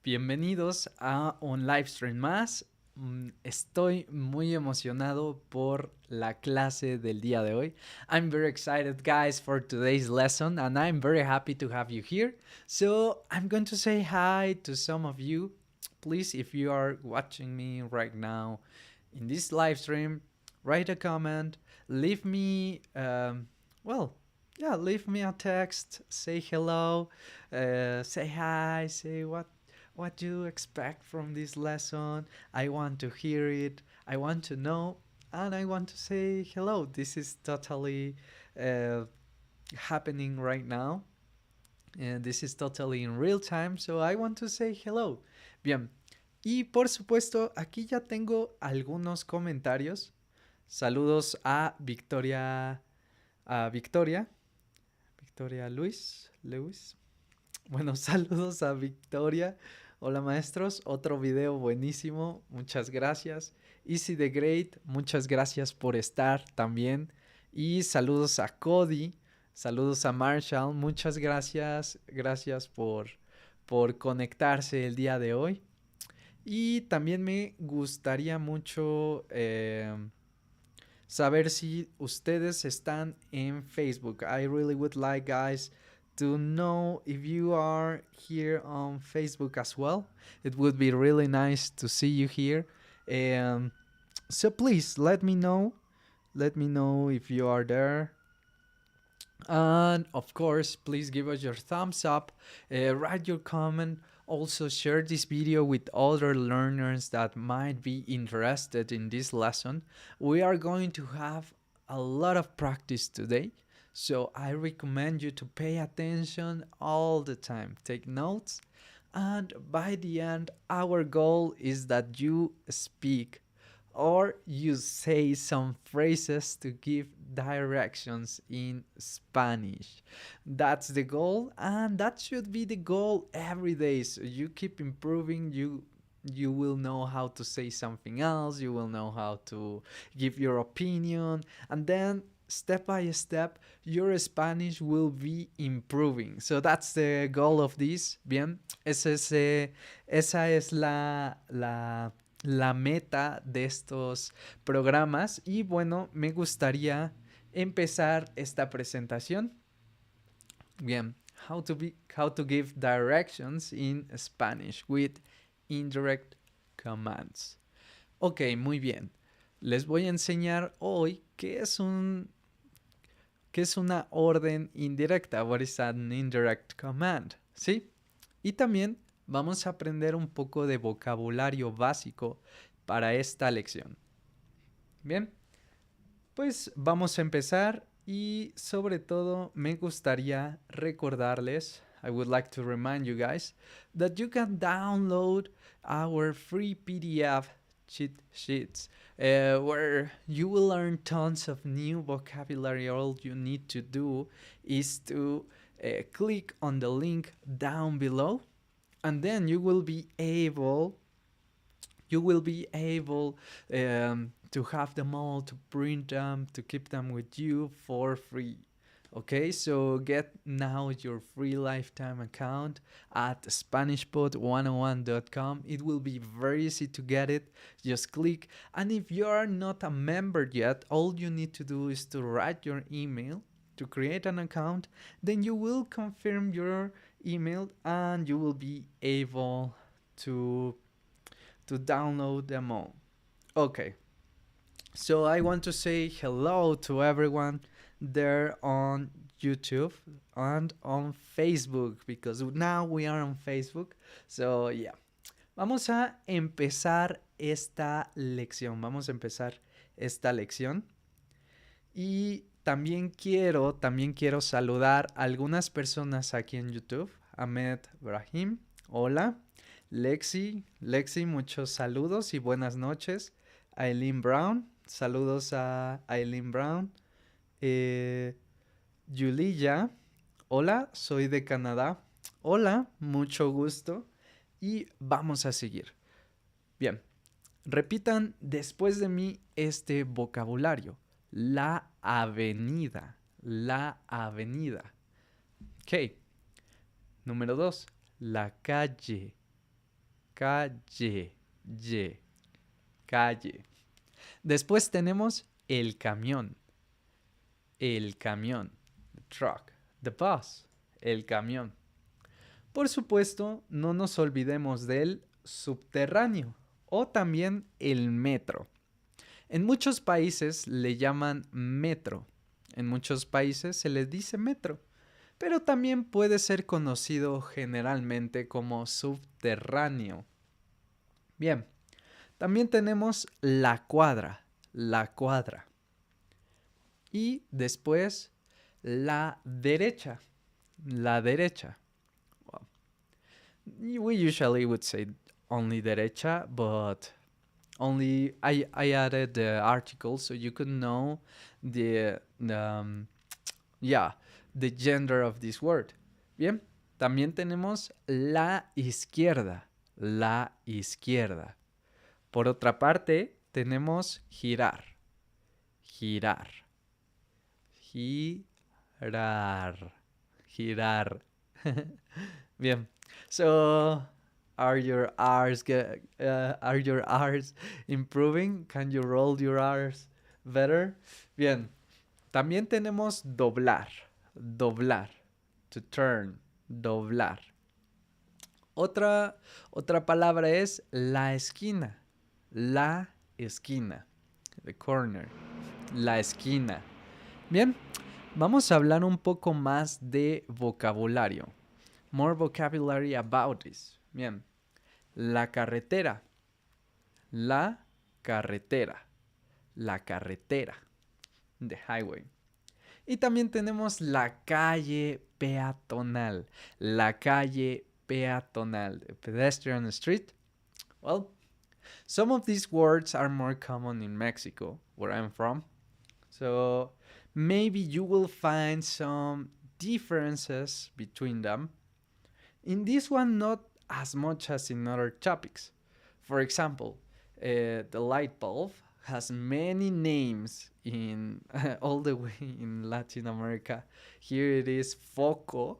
Bienvenidos a un live stream más. Estoy muy emocionado por la clase del día de hoy. I'm very excited, guys, for today's lesson, and I'm very happy to have you here. So I'm going to say hi to some of you. Please, if you are watching me right now in this live stream, write a comment, leave me, leave me a text, say hello, say hi, say what you expect from this lesson. I want to hear it. I want to know, and I want to say hello. This is totally uh, happening right now, and this is totally in real time. So I want to say hello. Bien. Y por supuesto, aquí ya tengo algunos comentarios. Saludos a Victoria, Victoria Lewis. Bueno, saludos a Victoria. Hola maestros, otro video buenísimo, muchas gracias. Easy the Great, muchas gracias por estar también. Y saludos a Cody, saludos a Marshall, muchas gracias, gracias por conectarse el día de hoy. Y también me gustaría mucho saber si ustedes están en Facebook. I really would like, guys, to know if you are here on Facebook as well. It would be really nice to see you here. So please let me know. Let me know if you are there. And of course, please give us your thumbs up, write your comment, also share this video with other learners that might be interested in this lesson. We are going to have a lot of practice today, so I recommend you to pay attention all the time. Take notes, and by the end, our goal is that you speak or you say some phrases to give directions in Spanish. That's the goal, and that should be the goal every day. So you keep improving, you will know how to say something else, you will know how to give your opinion, and then step by step your Spanish will be improving. So that's the goal of this. Bien, esa es la meta de estos programas. Y bueno, me gustaría empezar esta presentación. Bien, how to give directions in Spanish with indirect commands. Ok, muy bien. Les voy a enseñar hoy qué es una orden indirecta. What is an indirect command? ¿Sí? Y también vamos a aprender un poco de vocabulario básico para esta lección. Bien, pues vamos a empezar y sobre todo me gustaría recordarles, I would like to remind you guys, that you can download our free PDF cheat sheets where you will learn tons of new vocabulary. All you need to do is to click on the link down below, and then you will be able to have them all, to print them, to keep them with you for free. Okay, so get now your free lifetime account at SpanishPod101.com. It will be very easy to get it. Just click. And if you are not a member yet, all you need to do is to write your email to create an account. Then you will confirm your email and you will be able to download them all. Okay. So I want to say hello to everyone there on YouTube and on Facebook, because now we are on Facebook. So yeah. Vamos a empezar esta lección. Y también quiero saludar a algunas personas aquí en YouTube. Ahmed Brahim, hola. Lexi, muchos saludos y buenas noches. Aileen Brown, saludos a Aileen Brown. Yulia, hola, soy de Canadá. Hola, mucho gusto. Y vamos a seguir. Bien, repitan después de mí este vocabulario. La avenida. Ok. Número 2. La calle. Calle. Ye. Calle. Después tenemos el camión. El camión. The truck. The bus. El camión. Por supuesto, no nos olvidemos del subterráneo o también el metro. En muchos países le llaman metro. En muchos países se les dice metro. Pero también puede ser conocido generalmente como subterráneo. Bien, también tenemos la cuadra. La cuadra. Y después la derecha. La derecha. We usually would say only derecha, but only I added the article so you could know the yeah, the gender of this word. Bien, también tenemos la izquierda. La izquierda. Por otra parte, tenemos girar. Girar. Girar. Girar. Bien. So, are your R's improving? Can you roll your R's better? Bien. También tenemos doblar. Doblar. To turn. Doblar. Otra palabra es la esquina. La esquina. The corner. La esquina. Bien, vamos a hablar un poco más de vocabulario. More vocabulary about this. Bien. La carretera. La carretera. La carretera. The highway. Y también tenemos la calle peatonal. La calle peatonal. The pedestrian street. Well, some of these words are more common in Mexico, where I'm from. So maybe you will find some differences between them. In this one, not as much as in other topics. For example, the light bulb has many names in all the way in Latin America. Here it is foco,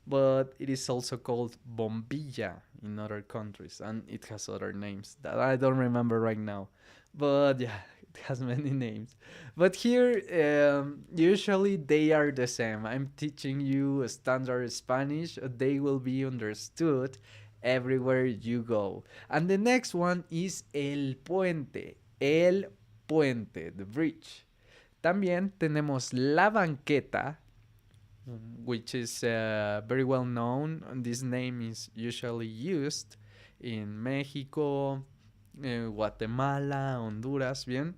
but it is also called bombilla in other countries, and it has other names that I don't remember right now. But yeah, it has many names. But here, usually they are the same. I'm teaching you standard Spanish. They will be understood everywhere you go. And the next one is el puente. El puente, the bridge. También tenemos la banqueta, which is very well known. This name is usually used in México, Guatemala, Honduras, bien.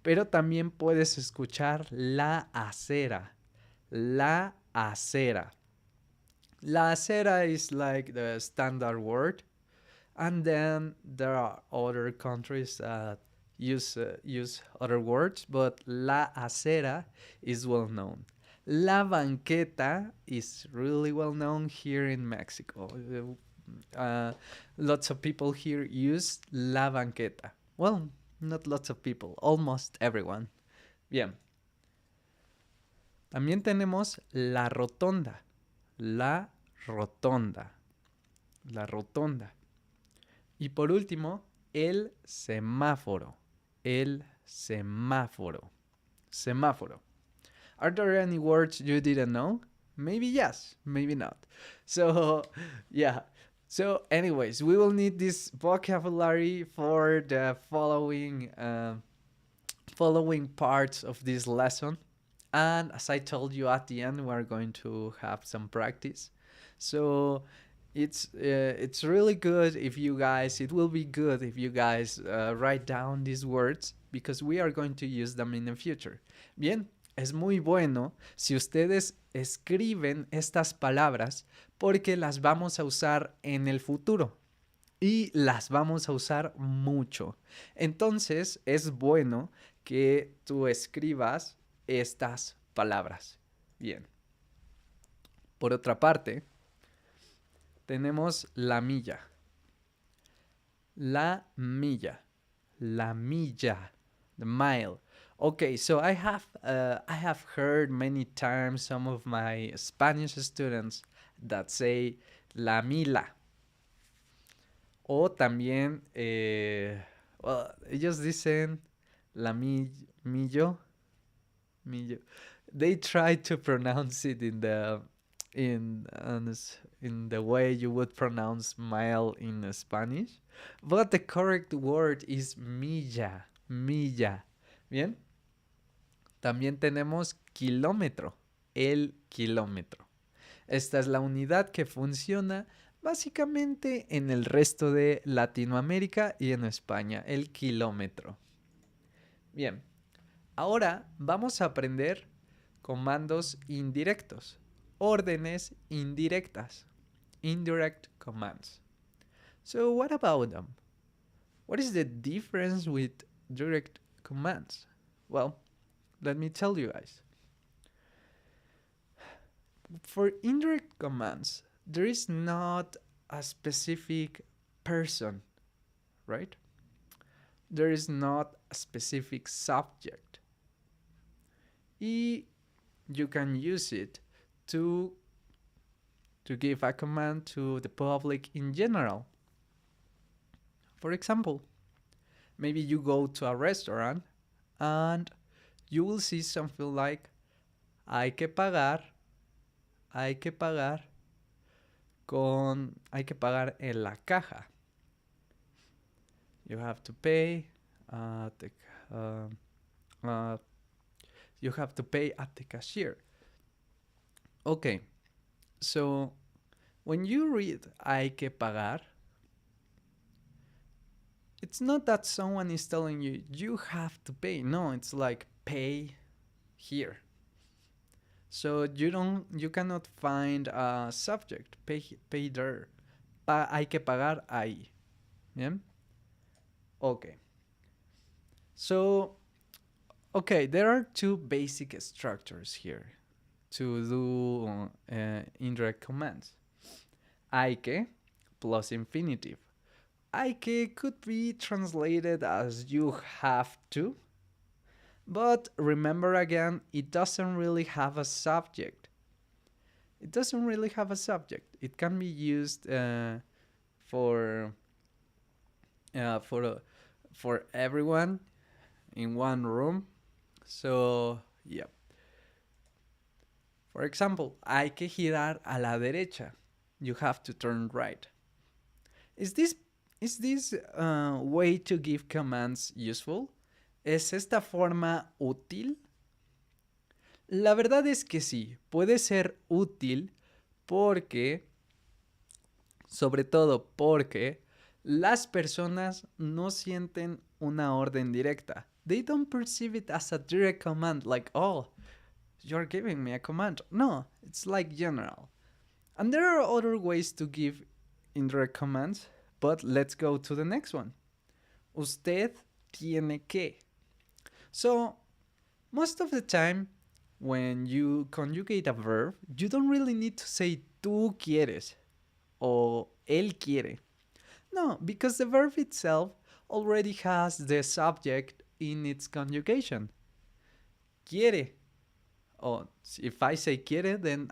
Pero también puedes escuchar la acera. La acera. La acera is like the standard word. And then there are other countries that use other words, but la acera is well known. La banqueta is really well known here in Mexico. Lots of people here use la banqueta. Well, not lots of people, almost everyone. Bien. También tenemos la rotonda. La rotonda. La rotonda. Y por último, el semáforo. El semáforo. Semáforo. Are there any words you didn't know? Maybe yes, maybe not. So, yeah. So, anyways, we will need this vocabulary for the following parts of this lesson. And as I told you at the end, we're going to have some practice. So it's really good if you guys, it will be good if you guys write down these words because we are going to use them in the future. Bien, es muy bueno si ustedes escriben estas palabras porque las vamos a usar en el futuro y las vamos a usar mucho. Entonces es bueno que tú escribas estas palabras. Bien. Por otra parte, tenemos la milla. La milla. La milla. The mile. Okay, so I have heard many times some of my Spanish students that say la mila. O también, well, ellos dicen la millo, millo. They try to pronounce it in in the way you would pronounce mile in Spanish, but the correct word is milla, milla. Bien. También tenemos kilómetro, el kilómetro. Esta es la unidad que funciona básicamente en el resto de Latinoamérica y en España, el kilómetro. Bien, ahora vamos a aprender comandos indirectos, órdenes indirectas, indirect commands. So what about them? What is the difference with direct commands? Well, let me tell you guys. For indirect commands, there is not a specific person, right? There is not a specific subject. Y you can use it to give a command to the public in general. For example, maybe you go to a restaurant and you will see something like hay que pagar en la caja. You have to pay you have to pay at the cashier. Okay, so when you read hay que pagar, it's not that someone is telling you you have to pay. No, it's like pay here. So you cannot find a subject. Pay there. Hay que pagar ahí. Bien. Okay. So, okay, there are two basic structures here to do indirect commands. Hay que plus infinitive. Hay que could be translated as you have to. But remember again, it doesn't really have a subject. It doesn't really have a subject. It can be used for everyone in one room. So, yeah. For example, hay que girar a la derecha. You have to turn right. Is this way to give commands useful? ¿Es esta forma útil? La verdad es que sí, puede ser útil porque, sobre todo porque, las personas no sienten una orden directa. They don't perceive it as a direct command, like, oh, you're giving me a command. No, it's like general. And there are other ways to give indirect commands, but let's go to the next one. Usted tiene que. So, most of the time, when you conjugate a verb, you don't really need to say tú quieres or él quiere. No, because the verb itself already has the subject in its conjugation. Quiere. Oh, if I say quiere, then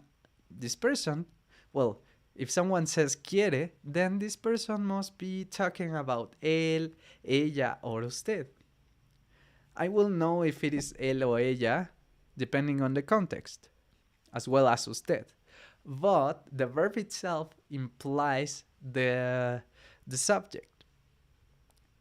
this person, well, if someone says quiere, then this person must be talking about él, ella, or usted. I will know if it is él o ella depending on the context, as well as usted. But the verb itself implies the subject.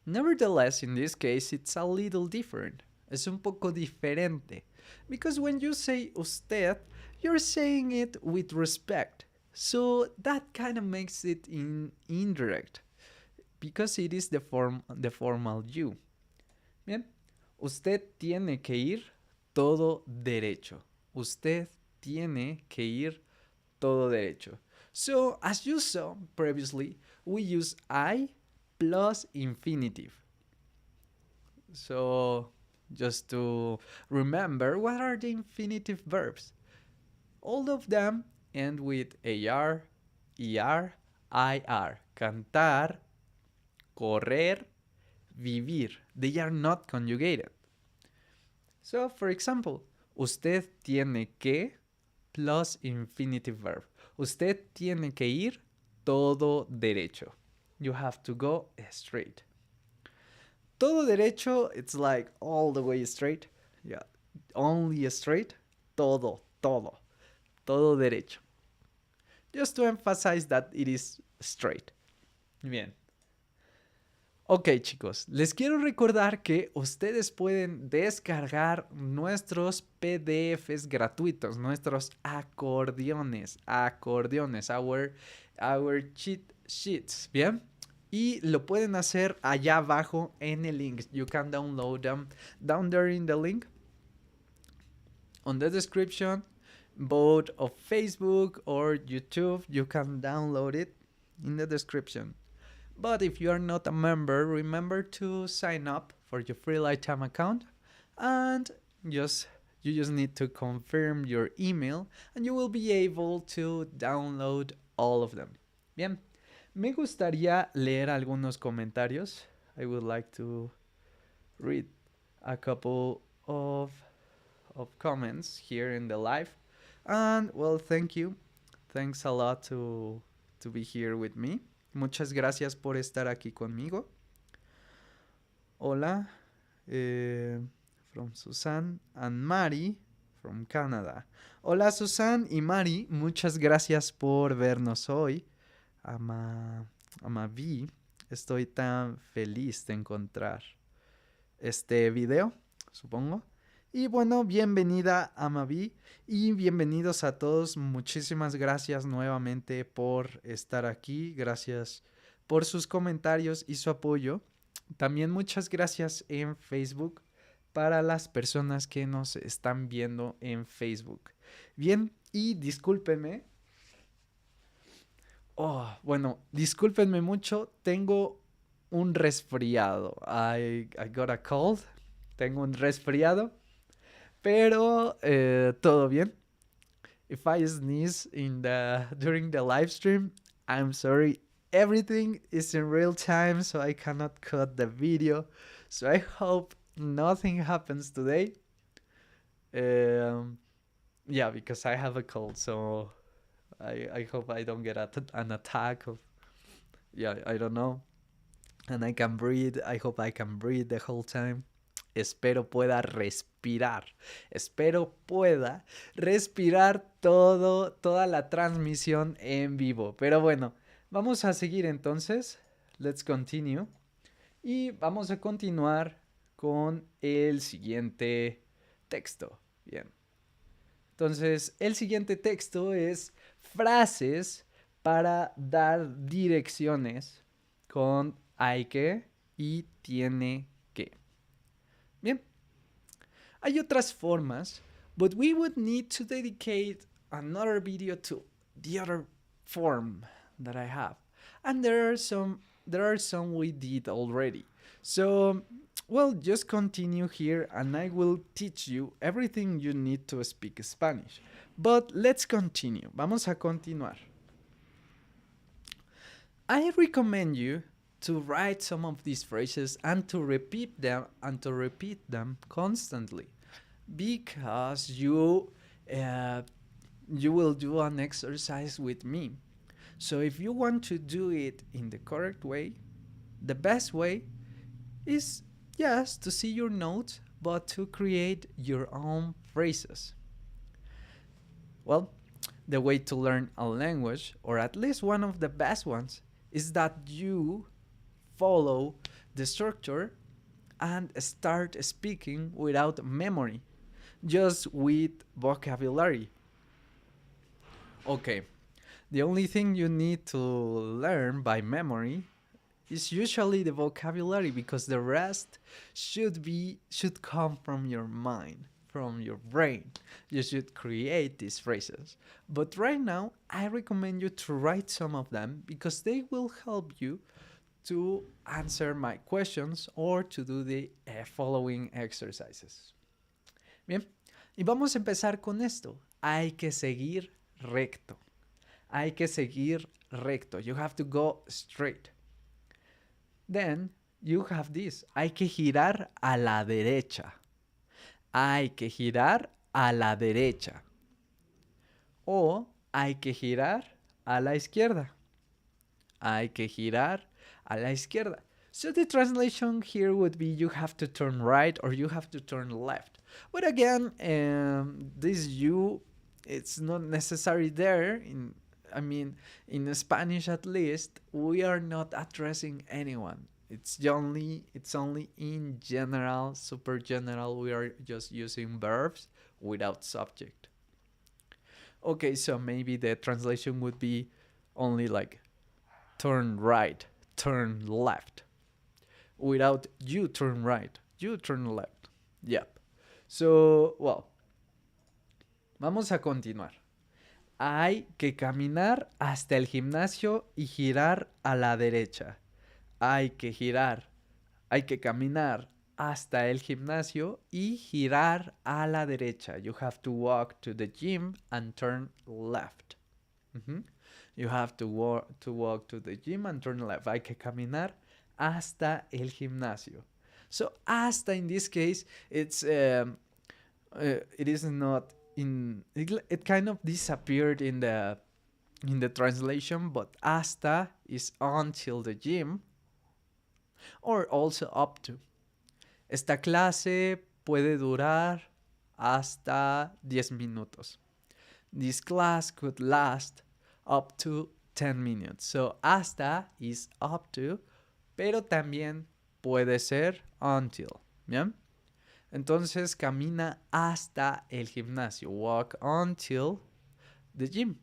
Nevertheless, in this case, it's a little different. Es un poco diferente. Because when you say usted, you're saying it with respect. So that kind of makes it indirect. Because it is the formal you. Bien. Usted tiene que ir todo derecho. Usted tiene que ir todo derecho. So, as you saw previously, we use I plus infinitive. So, just to remember, what are the infinitive verbs? All of them end with AR, ER, IR. Cantar, correr, vivir. They are not conjugated. So, for example, usted tiene que plus infinitive verb. Usted tiene que ir todo derecho. You have to go straight. Todo derecho, it's like all the way straight. Yeah, only straight. Todo, todo. Todo derecho. Just to emphasize that it is straight. Bien. Ok, chicos, les quiero recordar que ustedes pueden descargar nuestros PDFs gratuitos, nuestros acordeones, our cheat sheets, ¿bien? Y lo pueden hacer allá abajo en el link. You can download them down there in the link on the description, both of Facebook or YouTube. You can download it in the description. But if you are not a member, remember to sign up for your free lifetime account and you just need to confirm your email and you will be able to download all of them. Bien, me gustaría leer algunos comentarios. I would like to read a couple of comments here in the live. And well, thank you. Thanks a lot to be here with me. Muchas gracias por estar aquí conmigo. Hola, from Susan and Mari from Canada. Hola Susan y Mari, muchas gracias por vernos hoy. Amavi, estoy tan feliz de encontrar este video, supongo. Y bueno, bienvenida Amavi y bienvenidos a todos. Muchísimas gracias nuevamente por estar aquí. Gracias por sus comentarios y su apoyo. También muchas gracias en Facebook para las personas que nos están viendo en Facebook. Bien, y discúlpenme. Bueno, discúlpenme mucho. Tengo un resfriado. I got a cold. Tengo un resfriado. Pero todo bien. If I sneeze during the live stream, I'm sorry. Everything is in real time, so I cannot cut the video. So I hope nothing happens today. Yeah, because I have a cold, so I hope I don't get an attack of. Yeah, I don't know. And I can breathe. I hope I can breathe the whole time. Espero pueda respirar. Espero pueda respirar toda la transmisión en vivo. Pero bueno, vamos a seguir entonces. Let's continue. Y vamos a continuar con el siguiente texto. Bien. Entonces, el siguiente texto es frases para dar direcciones con hay que y tiene que. Bien. Hay otras formas, but we would need to dedicate another video to the other form that I have. And there are some we did already. So, well, just continue here and I will teach you everything you need to speak Spanish. But let's continue. Vamos a continuar. I recommend you to write some of these phrases and to repeat them constantly, because you will do an exercise with me. So if you want to do it in the correct way, the best way is just to see your notes, but to create your own phrases. Well, the way to learn a language, or at least one of the best ones, is that you follow the structure and start speaking without memory, just with vocabulary. Okay, the only thing you need to learn by memory is usually the vocabulary, because the rest should come from your mind, from your brain. You should create these phrases. But right now, I recommend you to write some of them, because they will help you to answer my questions or to do the following exercises. Bien, y vamos a empezar con esto. Hay que seguir recto. Hay que seguir recto. You have to go straight. Then you have this. Hay que girar a la derecha. Hay que girar a la derecha. O Hay que girar a la izquierda. Hay que girar a la izquierda. So the translation here would be you have to turn right or you have to turn left. But again, this you, it's not necessary there. I mean, in Spanish at least, we are not addressing anyone. It's only in general, super general. We are just using verbs without subject. Okay, so maybe the translation would be only like turn right, turn left, without you turn right, you turn left. Yep. So, well, vamos a continuar. Hay que caminar hasta el gimnasio y girar a la derecha. Hay que girar, hay que caminar hasta el gimnasio y girar a la derecha. You have to walk to the gym and turn left. You have to walk to the gym and turn left. Hay que caminar hasta el gimnasio. So hasta in this case, it is not in. It kind of disappeared in the translation, but hasta is until the gym, or also up to. Esta clase puede durar hasta 10 minutos. This class could last up to 10 minutes. So hasta is up to, pero también puede ser until. ¿Bien? Entonces camina hasta el gimnasio. Walk until the gym.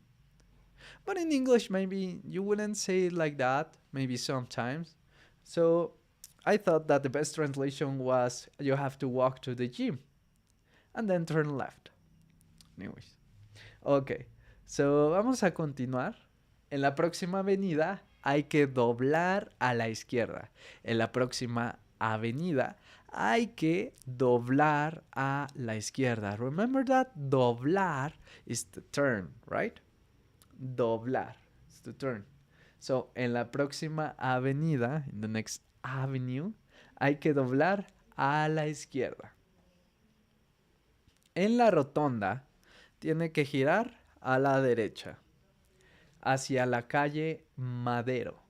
But in English, maybe you wouldn't say it like that. Maybe sometimes. So I thought that the best translation was you have to walk to the gym and then turn left. Anyways. Ok. So vamos a continuar. En la próxima avenida hay que doblar a la izquierda. En la próxima avenida hay que doblar a la izquierda. Remember that doblar is to turn, right? Doblar is to turn. So, en la próxima avenida, in the next avenue, hay que doblar a la izquierda. En la rotonda, tiene que girar a la derecha. Hacia la calle Madero.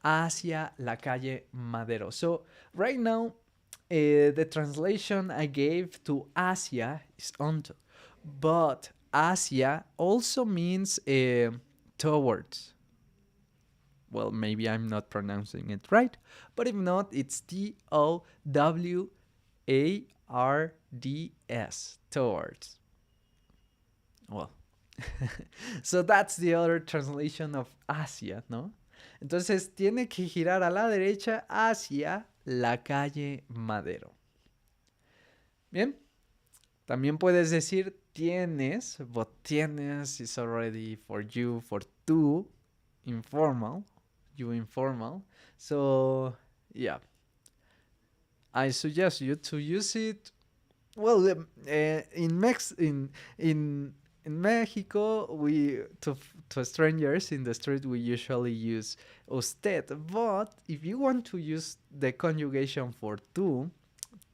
Hacia la calle Madero. So, right now, the translation I gave to hacia is onto. But hacia also means towards. Well, maybe I'm not pronouncing it right. But if not, it's T-O-W-A-R-D-S. Towards. Well. So that's the other translation of hacia, ¿no? Entonces tiene que girar a la derecha hacia la calle Madero. Bien. También puedes decir tienes, but tienes is already for you, for tú, informal. You informal. So, yeah. I suggest you to use it. Well, in Mexico, we to strangers in the street we usually use usted. But if you want to use the conjugation for tú,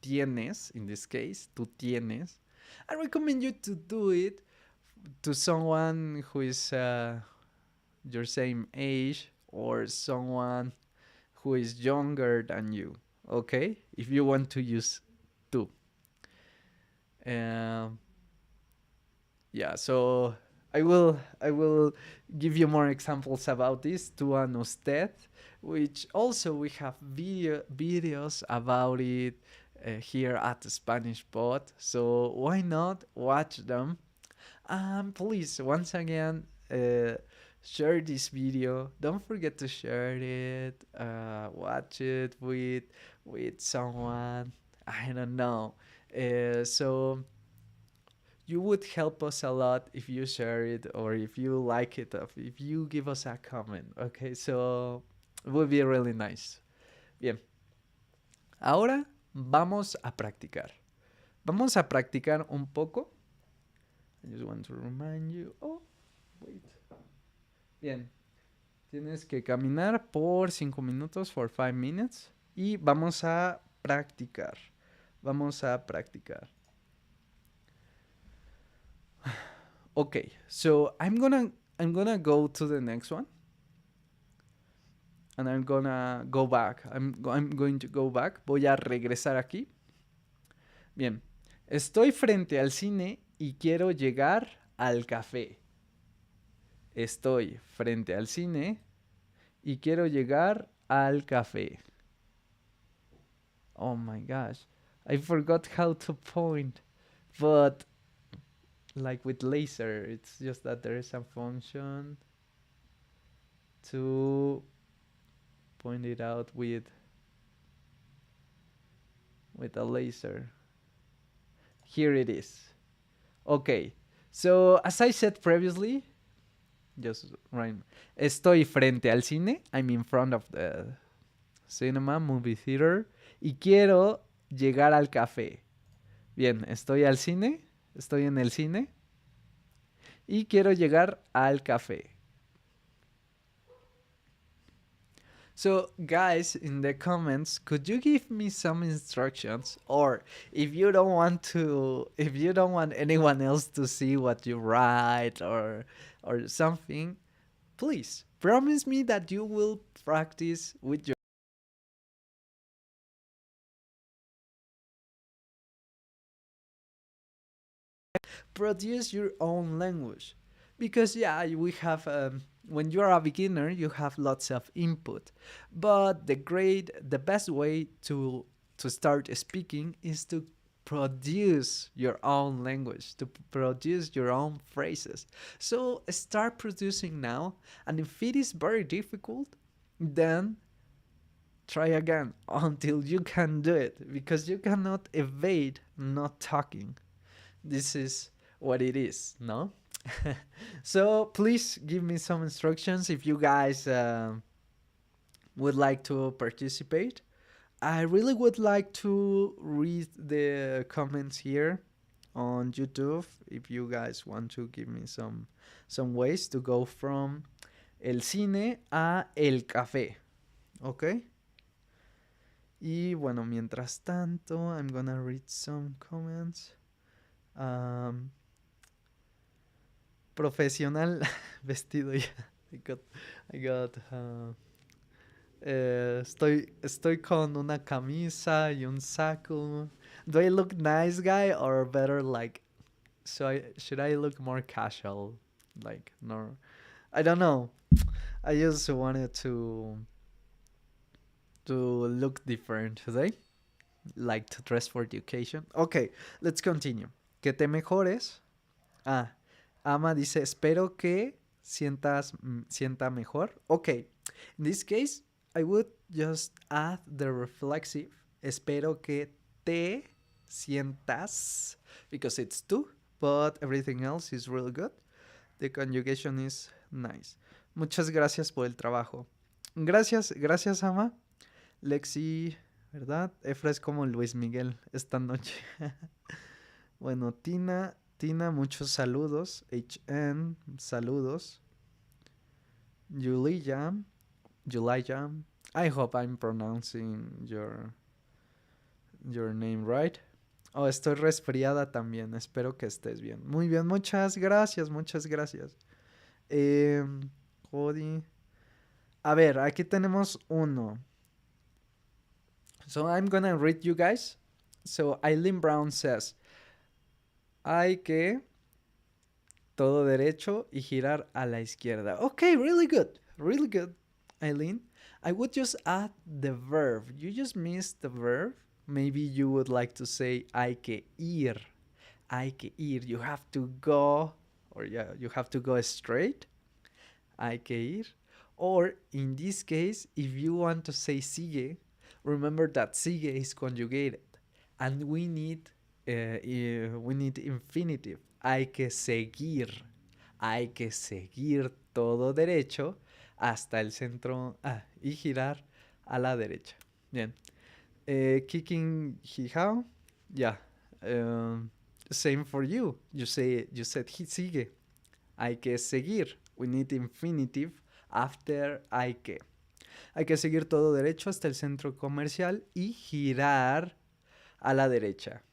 tienes in this case, tú tienes, I recommend you to do it to someone who is your same age or someone who is younger than you. Okay, if you want to use tú. Yeah, so I will give you more examples about this, tú and usted, which also we have videos about it here at the Spanish Pod. So why not watch them? Please, once again, share this video. Don't forget to share it. Watch it with someone. I don't know. So you would help us a lot if you share it or if you like it, or if you give us a comment. Okay, so it would be really nice. Bien. Ahora vamos a practicar. Vamos a practicar un poco. I just want to remind you. Oh, wait. Bien. Tienes que caminar por 5 minutos, for 5 minutes. Y vamos a practicar. Vamos a practicar. Okay, so I'm gonna go to the next one, and I'm gonna go back. I'm going to go back. Voy a regresar aquí. Bien. Estoy frente al cine y quiero llegar al café. Estoy frente al cine y quiero llegar al café. Oh my gosh. I forgot how to point. But like with laser, it's just that there is a function to point it out with a laser. Here it is. Okay. So as I said previously, just right. Estoy frente al cine. I'm in front of the cinema, movie theater. Y quiero llegar al café. Bien, estoy al cine. Estoy en el cine. Y quiero llegar al café. So, guys, in the comments, could you give me some instructions? Or if you don't want anyone else to see what you write or something, please promise me that you will practice with your produce your own language. Because yeah, we have when you're a beginner, you have lots of input, but the best way to start speaking is to produce your own language, to produce your own phrases. So start producing now, and if it is very difficult, then try again until you can do it, because you cannot evade not talking. This is what it is, no? So please give me some instructions if you guys would like to participate. I really would like to read the comments here on YouTube if you guys want to give me some ways to go from el cine a el café. Okay? Y bueno, mientras tanto, I'm gonna read some comments. Um, profesional vestido ya. I got estoy con una camisa y un saco. Do I look nice, guy, or better like? Should I look more casual? Like no, I don't know. I just wanted to look different today, like to dress for the occasion. Okay, let's continue. Que te mejores. Ah, Ama dice, espero que sienta mejor. Okay, in this case, I would just add the reflexive. Espero que te sientas, because it's tú, but everything else is really good. The conjugation is nice. Muchas gracias por el trabajo. Gracias, Ama. Lexi, ¿verdad? Efra es como Luis Miguel esta noche. Bueno, Tina, muchos saludos. HN, saludos. Julia, I hope I'm pronouncing your name right. Oh, estoy resfriada también. Espero que estés bien. Muy bien, muchas gracias, muchas gracias. Cody. A ver, aquí tenemos uno. So I'm gonna read you guys. So Eileen Brown says, hay que todo derecho y girar a la izquierda. Okay, really good. Really good, Eileen. I would just add the verb. You just missed the verb. Maybe you would like to say hay que ir. Hay que ir. You have to go, or yeah, you have to go straight. Hay que ir. Or in this case, if you want to say sigue, remember that sigue is conjugated, and we need infinitive. Hay que seguir. Hay que seguir todo derecho hasta el centro y girar a la derecha. Bien. Kicking Hijao. Yeah. Same for you. You said sigue. Hay que seguir. We need infinitive after hay que. Hay que seguir todo derecho hasta el centro comercial y girar a la derecha.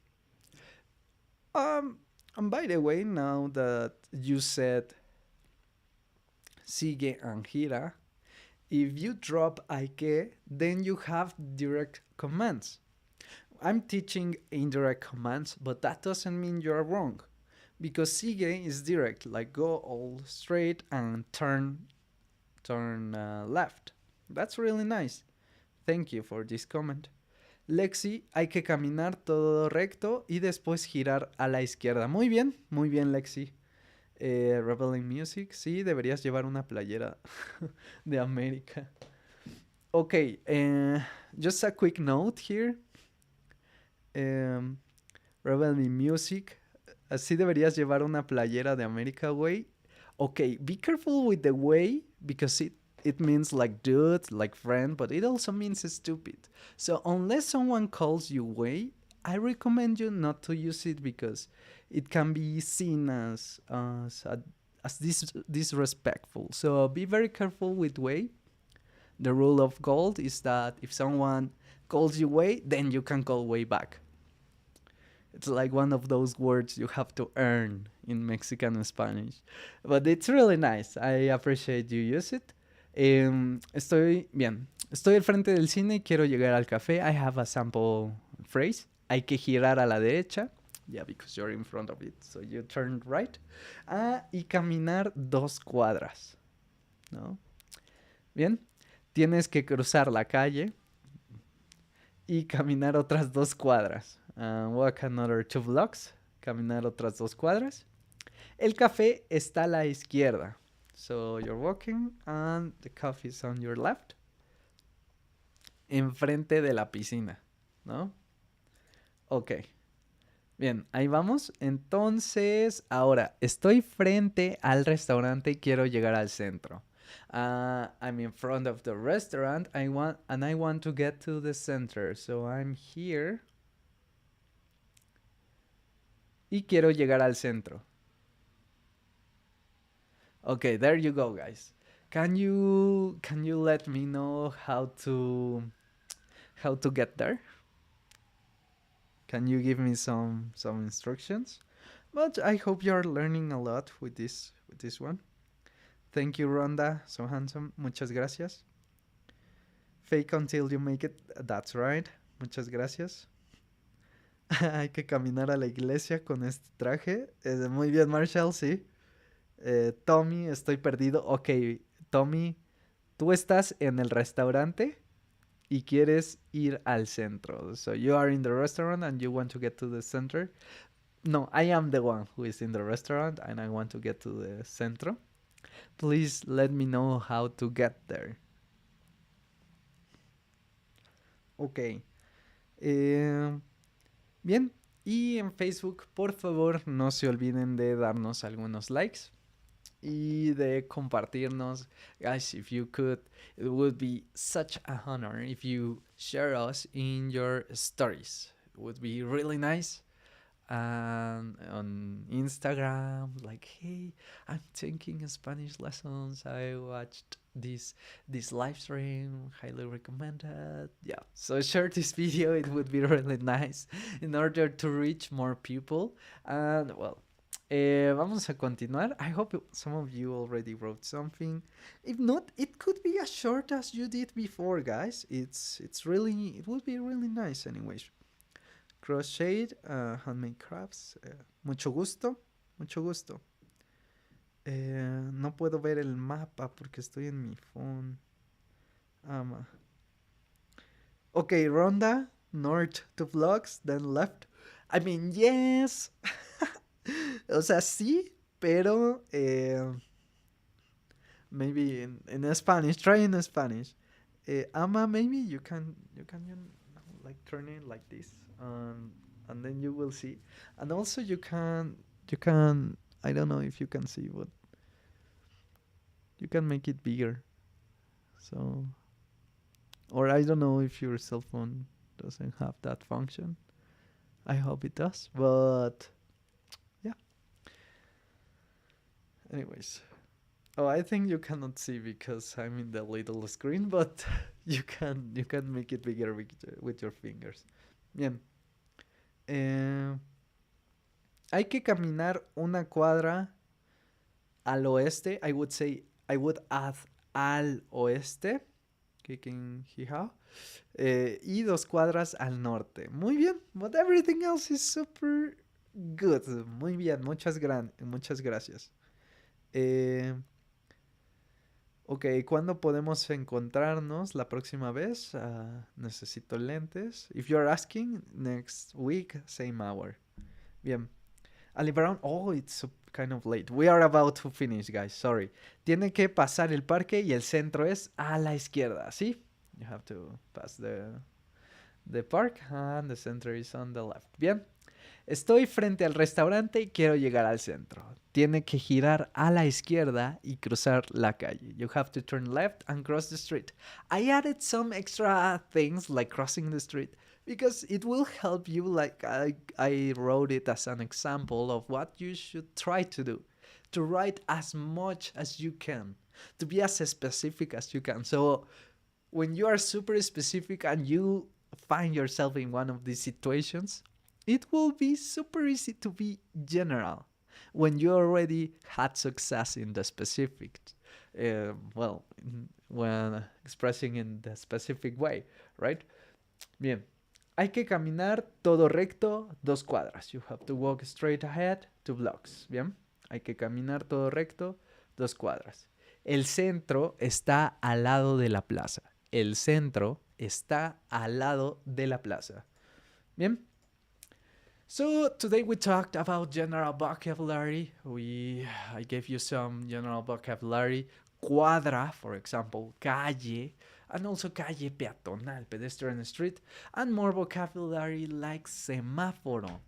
And by the way, now that you said sigue and gira, if you drop Aike, then you have direct commands. I'm teaching indirect commands, but that doesn't mean you're wrong. Because sigue is direct, like go all straight and turn left. That's really nice. Thank you for this comment. Lexi, hay que caminar todo recto y después girar a la izquierda. Muy bien, Lexi. Rebelling Music, sí, deberías llevar una playera de América. Ok, just a quick note here. Rebelling Music, así deberías llevar una playera de América, güey. Okay, be careful with the way because it means like dude, like friend, but it also means stupid. So unless someone calls you way, I recommend you not to use it because it can be seen as disrespectful. So be very careful with way. The rule of gold is that if someone calls you way, then you can call way back. It's like one of those words you have to earn in Mexican Spanish. But it's really nice. I appreciate you use it. Estoy bien. Estoy al frente del cine y quiero llegar al café. I have a sample phrase. Hay que girar a la derecha. Yeah, because you're in front of it. So you turn right. Y caminar 2 cuadras. ¿No? Bien. Tienes que cruzar la calle y caminar otras 2 cuadras. Walk another 2 blocks. Caminar otras 2 cuadras. El café está a la izquierda. So you're walking and the coffee is on your left. Enfrente de la piscina, ¿no? Ok. Bien, ahí vamos. Entonces, ahora, estoy frente al restaurante y quiero llegar al centro. I'm in front of the restaurant I want to get to the center. So I'm here. Y quiero llegar al centro. Okay, there you go, guys. Can you let me know how to get there? Can you give me some instructions? But I hope you're learning a lot with this one. Thank you, Rhonda. So handsome. Muchas gracias. Fake until you make it. That's right. Muchas gracias. Hay que caminar a la iglesia con este traje. Muy bien, Marshall, sí. Tommy, estoy perdido. Ok, Tommy, tú estás en el restaurante y quieres ir al centro. So you are in the restaurant and you want to get to the center. No, I am the one who is in the restaurant and I want to get to the centro. Please let me know how to get there. Ok. Bien. Y en Facebook, por favor, no se olviden de darnos algunos likes y de compartirnos. Guys, if you could, it would be such a honor if you share us in your stories. It would be really nice. And on Instagram, like, hey, I'm taking Spanish lessons. I watched this live stream, highly recommended. Yeah, so share this video. It would be really nice in order to reach more people. And well, vamos a continuar. I hope some of you already wrote something. If not, it could be as short as you did before, guys. It would be really nice, anyways. Crochet, handmade crafts. Mucho gusto, mucho gusto. No puedo ver el mapa porque estoy en mi phone. Okay, Ronda, north 2 blocks, then left. I mean, yes. O sea, sí, pero maybe in Spanish. Try in Spanish. Ama, maybe you can like turn it like this, and then you will see. And also you can. I don't know if you can see, but you can make it bigger. So, or I don't know if your cell phone doesn't have that function. I hope it does, but yeah. Anyways, oh, I think you cannot see because I'm in the little screen, but you can make it bigger with your fingers. Bien. Eh, Hay que caminar una cuadra al oeste. I would add al oeste. Kicking hee-haw. Y 2 cuadras al norte. Muy bien. But everything else is super good. Muy bien. Muchas gracias. Eh, ok, ¿cuándo podemos encontrarnos la próxima vez? Necesito lentes. If you're asking, next week, same hour. Bien. Ali Brown, oh, it's kind of late. We are about to finish, guys. Sorry. Tiene que pasar el parque y el centro es a la izquierda, ¿sí? You have to pass the park and the center is on the left. Bien. Estoy frente al restaurante y quiero llegar al centro. Tiene que girar a la izquierda y cruzar la calle. You have to turn left and cross the street. I added some extra things like crossing the street because it will help you. Like I wrote it as an example of what you should try to do. To write as much as you can. To be as specific as you can. So when you are super specific and you find yourself in one of these situations, it will be super easy to be general when you already had success in the specific. Well, when expressing in the specific way, right? Bien. Hay que caminar todo recto 2 cuadras. You have to walk straight ahead 2 blocks. Bien. Hay que caminar todo recto 2 cuadras. El centro está al lado de la plaza. El centro está al lado de la plaza. Bien. So today we talked about general vocabulary. I gave you some general vocabulary. Cuadra, for example, calle, and also calle peatonal, pedestrian street, and more vocabulary like semáforo,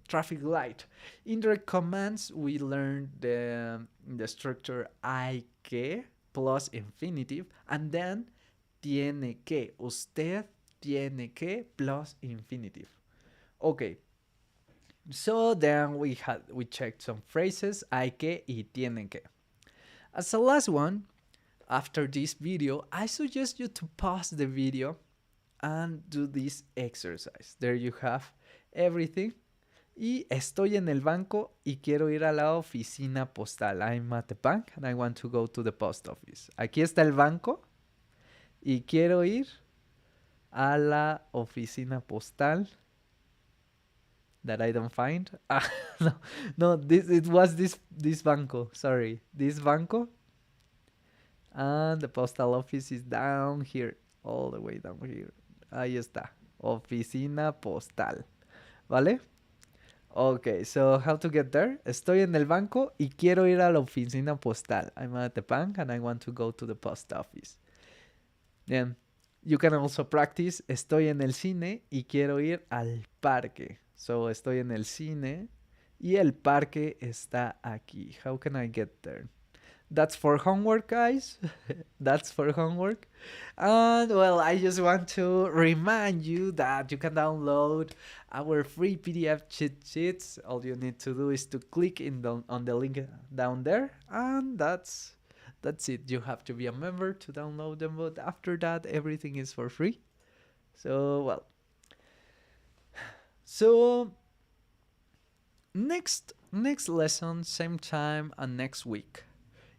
traffic light. Indirect commands, we learned the structure hay que plus infinitive, and then tiene que. Usted tiene que plus infinitive. Okay. So then we checked some phrases, hay que y tienen que. As a last one, after this video, I suggest you to pause the video and do this exercise. There you have everything. Y estoy en el banco y quiero ir a la oficina postal. I'm at the bank and I want to go to the post office. Aquí está el banco y quiero ir a la oficina postal. That I don't find. It was this banco. Sorry, this banco. And the postal office is down here, all the way down here. Ahí está, oficina postal, ¿vale? Okay, so how to get there? Estoy en el banco y quiero ir a la oficina postal. I'm at the bank and I want to go to the post office. Then you can also practice. Estoy en el cine y quiero ir al parque. So, estoy en el cine y el parque está aquí. How can I get there? That's for homework, guys. That's for homework. And, well, I just want to remind you that you can download our free PDF cheat sheets. All you need to do is to click on the link down there. And that's it. You have to be a member to download them. But after that, everything is for free. So, well. So next lesson, same time and next week,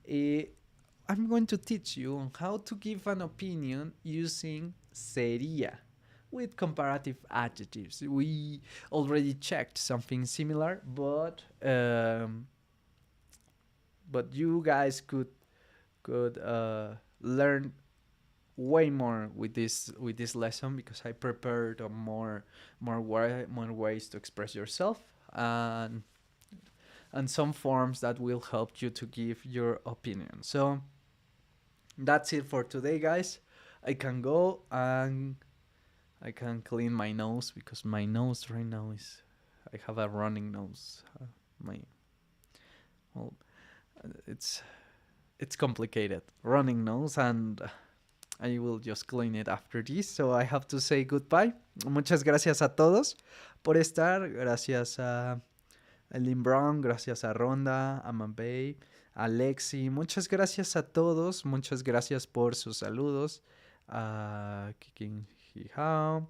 I'm going to teach you on how to give an opinion using sería with comparative adjectives. We already checked something similar, but you guys could learn way more with this lesson because I prepared more ways to express yourself and some forms that will help you to give your opinion. So that's it for today, guys. I can go and I can clean my nose because my nose right now I have a running nose. It's complicated, running nose, and I will just clean it after this. So I have to say goodbye. Muchas gracias a todos por estar. Gracias a Lynn Brown, gracias a Ronda, a Mabey, a Lexi. Muchas gracias a todos. Muchas gracias por sus saludos. A Kikin Hihao,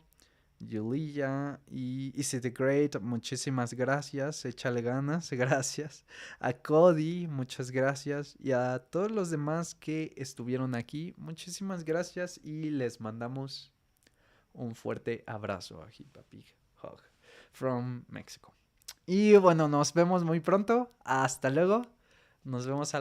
Yulia y Is It Great, muchísimas gracias, échale ganas, gracias. A Cody, muchas gracias. Y a todos los demás que estuvieron aquí, muchísimas gracias y les mandamos un fuerte abrazo a Hip Pig Hug from Mexico. Y bueno, nos vemos muy pronto. Hasta luego. Nos vemos a